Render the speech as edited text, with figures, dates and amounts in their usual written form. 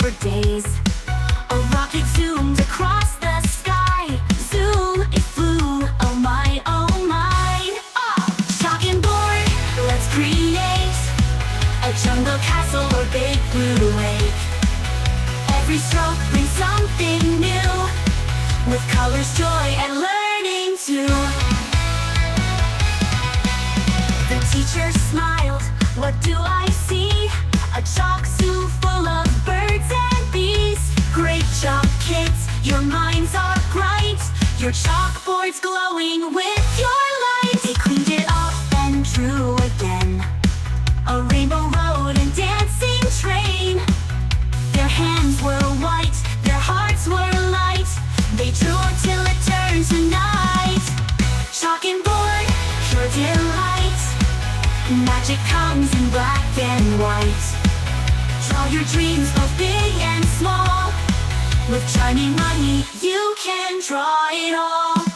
for days. A rocket zoomed across the sky. Zoom, it flew, oh my, oh my. Chalk and board, let's create a jungle castle or big blue lake. Every stroke brings something new, with colors, joy, and learning too. The teacher smiled, what do I see? A chalk zoo full of birds and bees. Great job, kids, your minds are bright. Your chalkboard's glowing with your light. They cleaned it off and drew again, a rainbow road and dancing train. Their hands were white, their hearts were light. They drew till it turned to night. Chalk and board, pure delight. Magic comes in black and white. Draw your dreams both big and small. With Chunni Munni, you can draw it all.